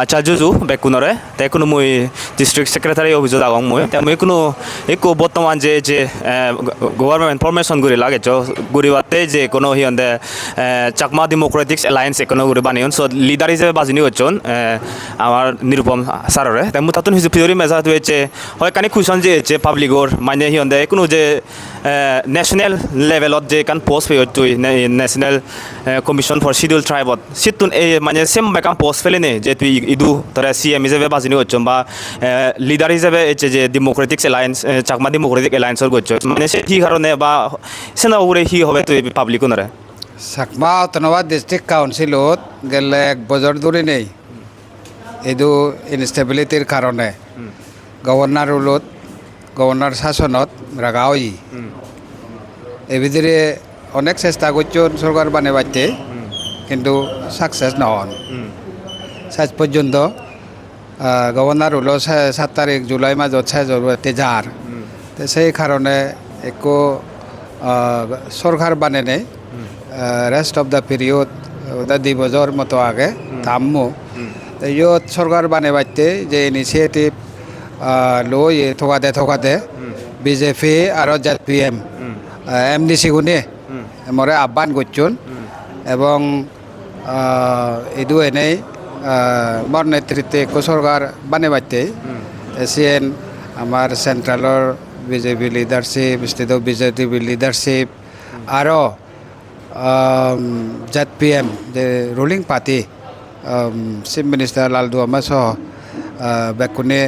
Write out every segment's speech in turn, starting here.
Acha juju bekunore te kuno mui district secretary office agong mui te mui kuno eko bottoman je government information guri lage jo guri watte je kono hionde Chakma Democratic Alliance ekono guri banion so leader হিসেবে বাজিনি হচ্ছন আমার Nirupam সাররে te mu tatun hisu priori mesa tu eche hoy kani kushon je eche public or mane hionde kuno je national level of je kan post pe tu national commission for scheduled tribe situn e mane sem bekam post fele ne je tu idu tara CM হিসেবে বাজিনি হচ্ছন বা leader হিসেবে এche je democratic alliance Chakma Democratic Alliance or gocho mane se hi karone ba sena ure hi hobe tu public onare Chakma Autonomous District Councilot গেলে এক বছর ধরে নেই এইটো ইনষ্টেবিলিটিৰ কাৰণে গভৰ্ণৰ ৰুলত গভৰ্ণৰ শাসনত রাখা হয় এই ভিতরে অনেক চেষ্টা করছেন সরকার বানাইতে কিন্তু সাকসেস নহন শেষ পর্যন্ত গভর্ণর হলো 7 তারিখ জুলাই মাসত শেষ যার তো সেই কারণে একো সরকার বানে নেই rest of the period ওটা 2 বছর মতো আগে থামমু তো ইয়ত সরকার বানাইতে যে ইনিশিয়েটিভ লই থকাতে বিজেপি আর ZPM MDC গুনে মরে আহ্বান করছেন এবং এদু এনেই মর নেতৃত্বে একো সরকার বানাইতে এসিএন আমার সেন্ট্রালর BJP leadership state BJP leadership আরও ZPM the ruling party Chief Minister Laldu Amaso bekune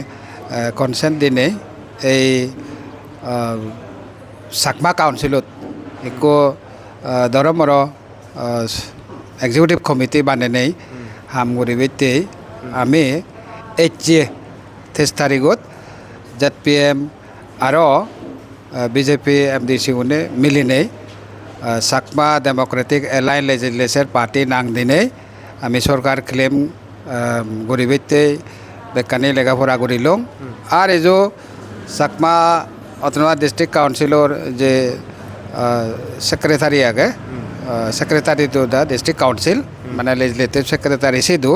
consent dine ei Chakma Councilot eko doromoro executive committee banenei hamguri bete ami HJ 23 tarigot ZPM aro BJP MDC une milinei Chakma Democratic Alliance Legislature Party nang dine ami Sarkar claim গরিবেতে বেকানি লেখাপড়া করিলং আর এজো Chakma Autonomous District Councilor যে secretary আগে secretary to the district council মানে legislative secretary Sidhu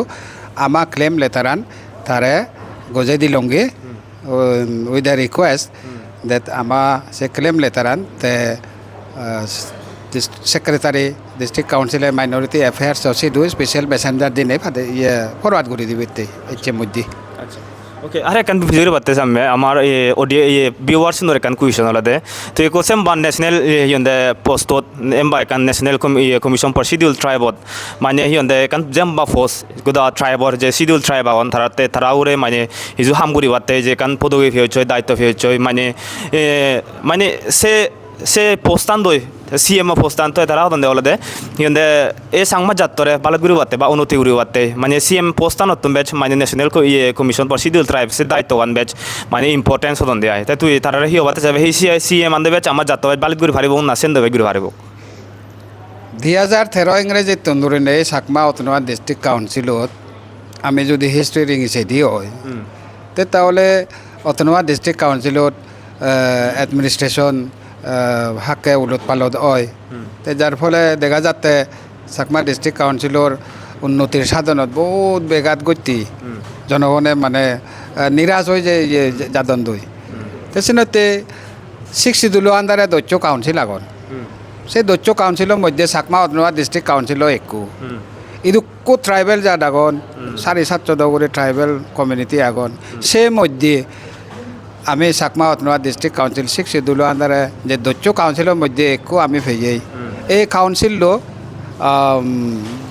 আমা claim লেটারান তারে গজাই দিলংগে with the request that আমা সে claim লেটারান তে Secretary District Council Minority Affairs Sidu Special Messenger dine phade ye forward kori dibete eche muddi আচ্ছা ওকে আরে কান ভিডিও বাতে সামনে আমার অডিও ভিউয়ার্স নরে কান কুইশন হলাদে তো এই কোসেম বান ন্যাশনাল হিয়ন্দে পোস্টত এমবা কান ন্যাশনাল কমিশন ফর শিডিউল ট্রাইবত মানে হিয়ন্দে কান জেমবা ফোর্স গুদা ট্রাইবর যে শিডিউল ট্রাইব আন তারাতে তারাউরে মানে হিজু হামগুরি বাতে যে কান পদবি ফিউচয় দায়িত্ব ফিউচয় মানে সে পোস্টান দই CM পোস্টান তো তারা হদন দেওয়ালে হিয়ন্দে এ সাংমা যাত্তরে বালগুরি বাতে বা উন্নতি গুরি বাতে মানে CM পোস্টান হতুম বেচ মানে national commission for scheduled tribe সে দায়িত্ববান বেচ মানে ইম্পর্টেন্স হদন দেয় তাই তুই তারা হিও বাতে যাবে সেই CM আন্দে বেচ আমার যাত্ত বালগুরি ভারিব না সেন্দবে গুরি ভারিব 2013 ইংরেজি তন্দুরি নেই Chakma Autonomous District Councilot আমি যদি হিস্ট্রি রিংসে দিও তে তাহলে Autonomous District Councilot অ্যাডমিনিস্ট্রেশন হাকে উলট পালট হয় তো যার ফলে দেখা যাতে Chakma District Councilor উন্নতির সাধনত বহুত বেগাত গতি জনগণে মানে নিরাশ হয়ে যায় যাদন দই তো সেনতে 60 দুলো আন্দারে দৈত্য কাউন্সিল আগন সেই দৈত্য কাউন্সিলের মধ্যে Chakma Autonomous District Councilor একু ইদু কো ট্রাইবেল যা আগন 750 করে ট্রাইবেল কমিউনিটি আগন সে মধ্যে আমি Chakma Autonomous District Council 6 দুলো আন্দারে যে দৈত্য কাউন্সিলের মধ্যে একু আমি ফেয়াই এই কাউন্সিললো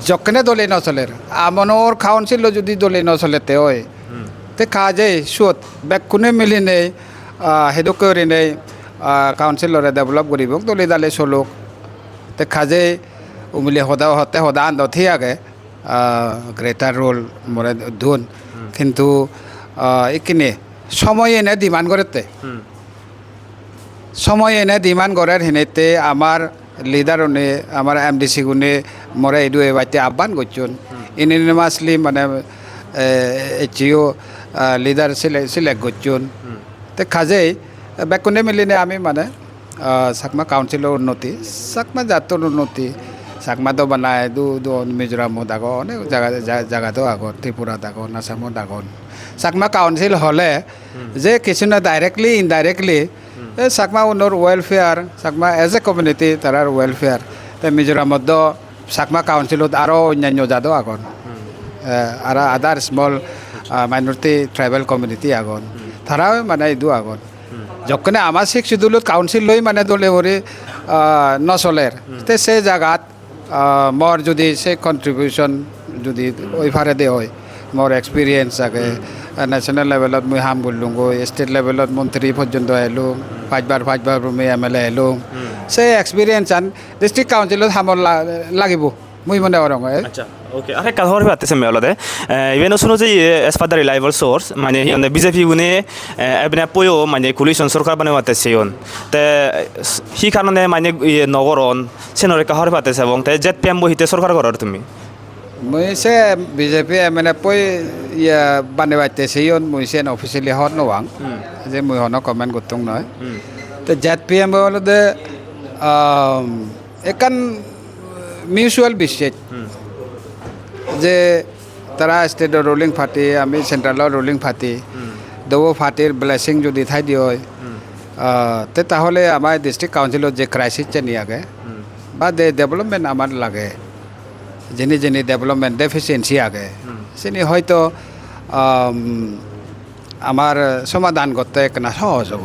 যখনে দলে নচলের আমনের কাউন্সিললো যদি দলে নচলেতে হয় তে কাজে সুত বেকুনে মিলি নেই হেদক করে নেই কাউন্সিলরে ডেভেলপ করিব দলে দালে চলুক তে কাজে উমিলে সদা আন্দথি আগে গ্রেটার রোল মরে ধুন কিন্তু এইখিনি সময় এনে ডিমান্ড করতে সময় এনে ডিমান্ড করার হেনেতে আমার লিডার উনি আমার MDC গুনে মরে এডু এবাইতে আহ্বান করছেন ইননিমাসলি মানে HGO লিডার সিলেক্ট করছেন তো কাজেই বেকুনে মিলিনে আমি মানে Chakma কাউন্সিলের উন্নতি Chakma জাতর উন্নতি চাকমাটো বনাই দু মিজোৰামত আগত অনেক জাগাতো আগত ত্ৰিপুৰাত আগত আসামত আগত চাকমা কাউন্সিল হ'লে যে কিছুমান ডাইৰেক্টলি ইনডাইৰেক্টলি এই চাকমা উনৰ welfare Chakma as a community তাৰ ৱেলফেয়াৰ তে মিজোৰামত চাকমা কাউন্সিলত আৰু অন্যান্য জাতো আগত আৰু আদাৰ স্মল মাইনৰিটি ট্ৰাইবেল কমিউনিটি আগত তাৰাও মানে এইটো আগত যখনে আমাৰ ছিক্স শিডিউলত কাউন্সিল লৈ মানে দলে কৰি নচলেৰ তে সেই জাগাত মোৰ যদি সেই কণ্ট্ৰিবিউশ্যন যদি ওইফাৰে দে হয় মোৰ এক্সপিৰিয়েঞ্চ আগে নেশ্যনেল লেভেলত মই হাম কৰিলোঁগৈ ষ্টেট লেভেলত মন্ত্ৰী পৰ্যন্ত আহিলোঁ পাঁচবাৰ মই MLA আহিলোঁ সেই এক্সপিৰিয়েঞ্চ আন ডিষ্ট্ৰিক্ট কাউন্সিলত হামৰ লাগিব মই মনে কৰং আচ্ছা ওকে আরে কাহর বাতে সে মেলদে ইভেন শুনো যে S fur the reliable source মানে হিন্দে বিজেপি গুনে এবনে পয়ো মানে কোলিশন সরকার বানাওয়াতে সেয়ন তে হি কারণে মানে নগরন সেনরে কাহর বাতে এবং তে জেট পিএম বহিতে সরকার করর তুমি মই সে বিজেপি মানে পই ইয়া বানাওয়াতে সেয়ন মই সে অফিসিয়ালি হট নওয়াং যে মই হন কমেন্ট করতং নয় তে জেট পিএম বলদে একান মিউচুয়াল বিশ্বাস যে তারা স্টেটৰ ৰুলিং পাৰ্টি আমি চেণ্ট্ৰেলৰ ৰুলিং পাৰ্টি দুয়ো পাৰ্টিৰ ব্লেছিং যদি ঠাই দিয়ে হয় তেতিয়াহ'লে আমাৰ ডিষ্ট্ৰিক্ট কাউন্সিলত যে ক্ৰাইচিছ যে নিয়াগে বা ডেভেলপমেণ্ট আমাৰ লাগে যেনি ডেভেলপমেণ্ট ডেফিচিয়েঞ্চি আগে সেনি হয়তো আমার সমাধান করতে একটা সহজ হব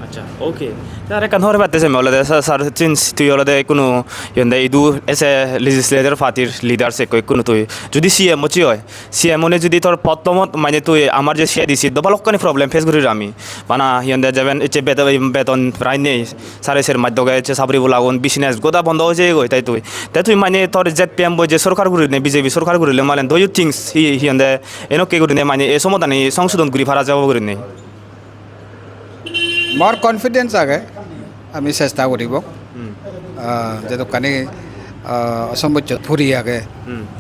আচ্ছা ওকে তারে কান হরে বাতে সে মেলদে স্যার চিন্স তুই অলদে কোনো ইন্দে ইদু এসে লেজিসলেটর পার্টির লিডার সে কই কোনো তুই যদি সিএম মচি হয় সিএম নে যদি তোর প্রথমত মানে তুই আমার যে শেয়ার দিছি দবালকানি প্রবলেম ফেস করি আমি মানা ইন্দে যাবেন এচে বেতন প্রায় নেই সারেসের মাধ্যমে এচে সাবরি বলাগন বিজনেস গোদা বন্ধ হয়ে যায় গই তাই তুই মানে তোর জেড পিএম বই যে সরকার গুরি নে বিজেপি সরকার গুরি মানে ডু ইউ থিংস হিন্দে এনকে গুরি নে মানে এ সমাধানে সংশোধন গুরি ফারা যাব গুরি নে মোৰ কনফিডেন্স আগে আমি চেষ্টা কৰিব যেহেতু কানি অসম্ভব ফুৰি আগে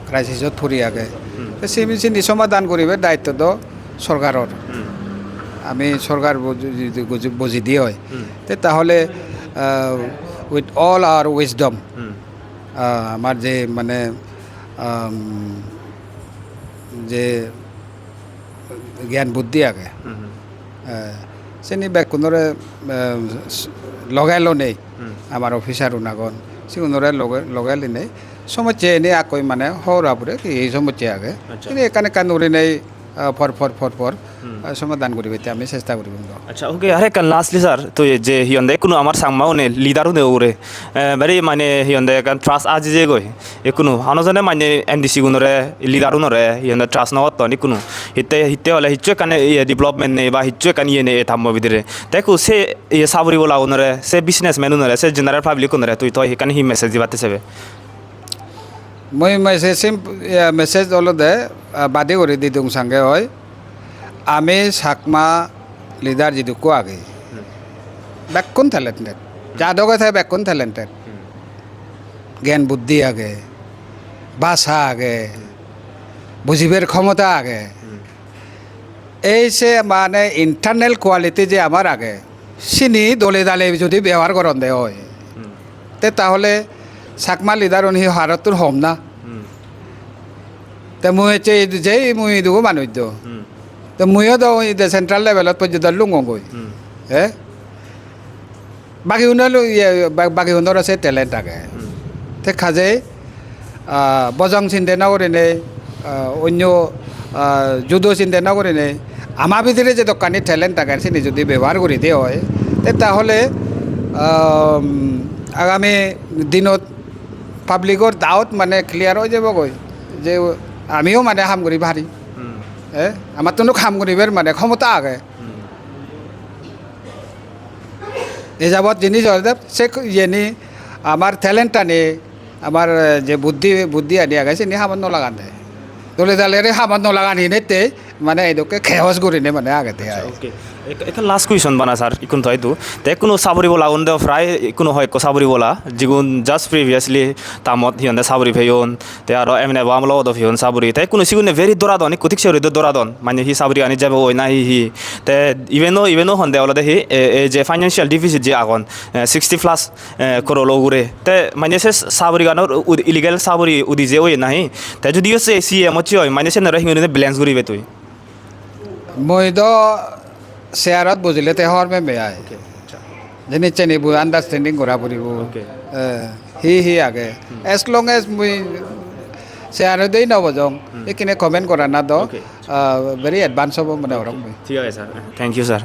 ক্ৰাইচিছত ফুৰি আগে চিনি সমাধান কৰিবে দায়িত্বটো চৰকাৰৰ আমি চৰকাৰ বুজি দিয়ে হয় তেতিয়াহ'লে উইথ অল আৱাৰ উইজডম আমাৰ যে মানে যে জ্ঞান বুদ্ধি আগে সেনি বেকুনরে লগাইলো নেই আমার অফিসার উনাগন সিগুনরে লগাইলি নেই সমস্যা এনে আকই মানে হরাপুরে এই সমস্যা আগে কিন্তু এখানে কানুরি নেই ফর সমাধান করিবে আমি চেষ্টা করিব আচ্ছা ওকে আরে কান লাস্টলি স্যার তুই যে হিয়ন্দে কোনো আমার সাংমাও নে লিডারও নে ওরে বারি মানে হিয়ন্দে কান ট্রাস্ট আজি যে গই একুনো হানজনে মানে এমডিসি গুনরে লিডারও নরে হিয়ন্দে ট্রাস্ট নওত নি কোনো হিতে হলে হিচ্চে কানে ডেভেলপমেন্ট নে বা হিচ্চে কান ইয়ে নে থাম্ম বিদিরে দেখো সে সাবরি বলা নরে সে বিজনেসম্যান নরে সে জেনারেল পাবলিক নরে তুই তো হিকানে হি মেসেজ দিবাতে সেবে মই মেসেজ অলদে বাদে করে দি দং সাঙ্গে হয় আমি সাকমা লিডার যিটো কোয়াগে বেকুন ট্যালেন্টেড যাদকে থাকে বেকুন ট্যালেন্টেড জ্ঞান বুদ্ধি আগে ভাষা আগে বুঝিবের ক্ষমতা আগে এই সে মানে ইন্টারনাল কোয়ালিটি যে আমার আগে চিনি দলে দালে যদি ব্যবহার করন দে হয় তাহলে সাকমা লিডার উনি হারতর হম না তে মুই যে মুই দুগো মানুষ তো মুইও তো সেন্ট্রাল লেভেলত পর্যন্ত লুঙ্গই হ্যাঁ বাকি হুনর আছে ট্যালেন্ট আগে তে খাজে বজং চিন্তা না করে নেই অন্য যুদ্ধ চিন্তা না করে নেই আমার ভিতরে যে দোকানি ট্যালেন্ট থাকে সে যদি ব্যবহার করে দিয়ে হয় তাহলে আগামী দিনত পাব্লিকৰ ডাউট মানে ক্লিয়াৰ হৈ যাব গৈ যে আমিও মানে কাম কৰি পাৰি আমাৰতো কাম কৰিবৰ মানে ক্ষমতা আগে এই যাবত জিনিস সে ইয়ে আমার ট্যালেন্ট আনি আমার যে বুদ্ধি আনি আগে সে হামান নলাগান দে দলে দালেরে হামান নলাগানি নেতে মানে এইটোকে খেহজ কৰি নে মানে আগতে ওকে এটা লাস্ট কুৱেশ্যন বানা ছাৰ ইকোন হয়তো তে কোনো চাবৰি বলা উন্দে প্ৰায় কোনো হয় চাবৰি বলা যিগুণ জাষ্ট প্ৰিভিয়াছলি তামত সিহঁতে চাবৰি ভেয়ন তে আৰু এম নে বাম লগত ভেয়ন চাবৰি তে কোনো সিগুণে ভেৰি দৰাদন কঠিক চেৰি দৰাদন মানে সি চাবৰি আনি যাব হয় না সি তে ইভেনো সন্দেহ অলতে সি এই যে ফাইনেন্সিয়েল ডিফিচিট যে আগন 60+ কৰল উৰে তে মানে সে চাবৰি গানৰ ইলিগেল চাবৰি উদি যে হয় নাহি তে যদি আছে চি এম চি হয় মানে সে নৰে সিগুণে বেলেঞ্চ কৰিবে তুই মই তো শ্বেয়াৰত বুজিলে তে হৰ মে বেয়াই যেনে চেনিব আণ্ডাৰষ্টেণ্ডিং কৰা পৰিব সি আগে এজ লং এজ মই শ্বেয়াৰত দেই নবজং এইখিনি কমেণ্ট কৰা না দ ভেৰি এডভান্স হ'ব মানে ধৰক মই ঠিক আছে ছাৰ থেংক ইউ ছাৰ